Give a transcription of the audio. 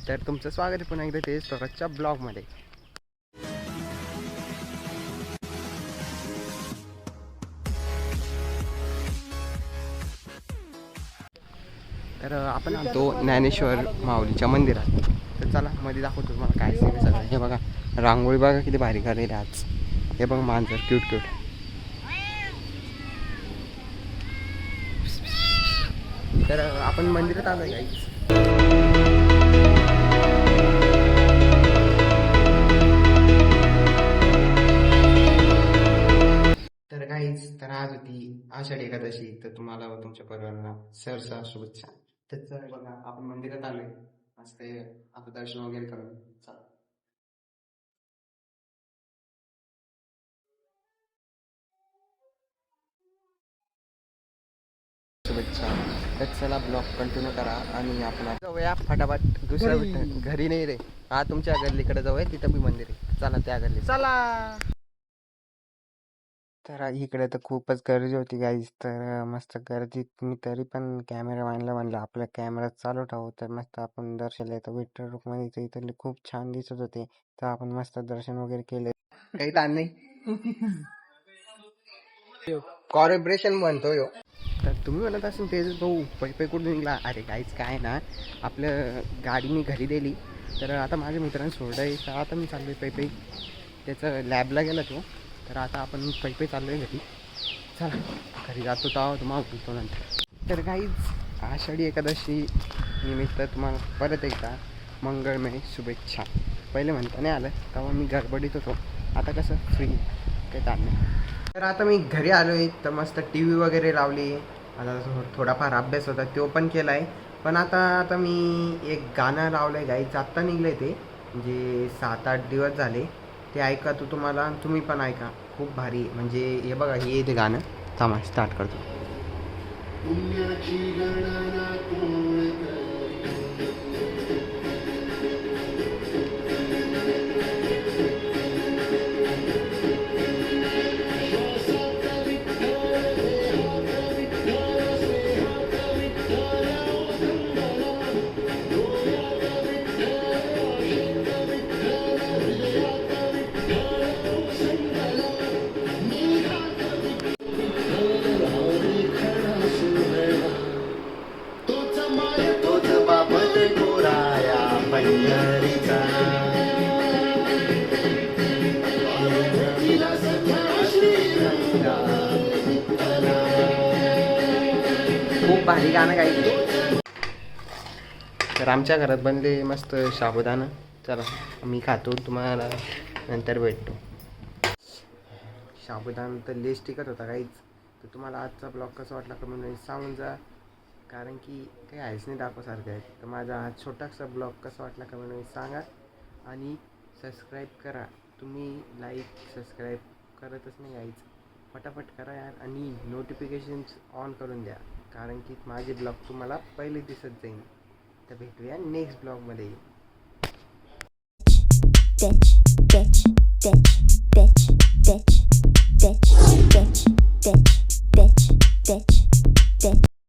तर तुमचं स्वागत आहे पुन्हा एकदा ते स्वराजच्या ब्लॉगमध्ये. तर आपण आलतो ज्ञानेश्वर माऊलीच्या मंदिरात. तर चला मध्ये दाखवतो तुम्हाला काय सीन सगळं. हे बघा रांगोळी बघा किती भारी काढलेली आज. हे बघा मांजर क्यूट क्यूट. तर आपण मंदिरात आलोय गाईस. तर गाईज तर आज होती आषाढी एकादशी. तर तुम्हाला व तुमच्या परिवाराला सरसा शुभेच्छा. त्याच बघा आपण मंदिरात आलोय. मस्त आता दर्शन वगैरे करून चला. शुभेच्छा. तर चला ब्लॉग कंटिन्यू करा आणि आपण जाऊया फटाफट दुसऱ्या घरी नाही रे. हा तुमच्या गल्लीकडे जाऊया, तिथं बी मंदिर आहे. चला त्या गल्ली चला. तर इकडे तर खूपच गर्दी होती गाईज. तर मस्त गर्दीत मी तरी पण कॅमेरामॅनला म्हणलं आपला कॅमेरा चालू ठेवू. तर मस्त आपण दर्शन येतो विठ्ठल रुक्मिणीचं. इथले खूप छान दिसत होते. तर आपण मस्त दर्शन वगैरे केले. काही ताण नाही. कॉर्पोरेशन म्हणतो यो. तर तुम्ही म्हणत असेल तेज भाऊ पै कुठून निघला. अरे काहीच काय ना, आपलं गाडी मी घरी दिली. तर आता माझ्या मित्रांनी सोडलं आहे. तर आता मी चाललो आहे पै. त्याचं लॅबला गेला तो. तर आता आपण पै चाललो आहे घरी. चला घरी जातो तर तुम्हाला बोलतो नंतर. तर काहीच आषाढी एकादशी निमित्त तुम्हाला परत एकदा मंगळमय शुभेच्छा. पहिले म्हणता नाही आलं तेव्हा मी गडबडीत होतो. आता कसं फ्री काही ताण नाही. तर आता मी घरी आलो आहे. तर मस्त टी व्ही वगैरे लावली. आता थोडाफार अभ्यास होता तो पण केला आहे. पण आता मी एक गाणं लावलं आहे गाईचं. आत्ता निघलं आहे ते, म्हणजे 7-8 दिवस झाले. ते ऐका तो तुम्हाला, तुम्ही पण ऐका. खूप भारी म्हणजे हे बघा हे ते गाणं. थांबा स्टार्ट करतो. खूप भारी गाणं गायचं. तर आमच्या घरात बनले मस्त साबुदाणा. चला मी खातो, तुम्हाला नंतर भेटतो. साबुदाणा तर लेस टिकत होता काहीच. तर तुम्हाला आजचा ब्लॉग कसा वाटला कमेंटमध्ये सांगून जा. कारण की काही आहेच नाही दाखवसारखं आहे. तर माझा हा छोटासा ब्लॉग कसा वाटला कमेंटमध्ये सांगा. आणि सबस्क्राईब करा. तुम्ही लाईक सबस्क्राईब करतच नाही यायच. फटाफट करा यार. आणि नोटिफिकेशन्स ऑन करून द्या. कारण की माझे ब्लॉग तुम्हाला पहिले दिसत जाईल. तर भेटूया नेक्स्ट ब्लॉगमध्ये. bitch bitch bitch bitch bitch bitch bitch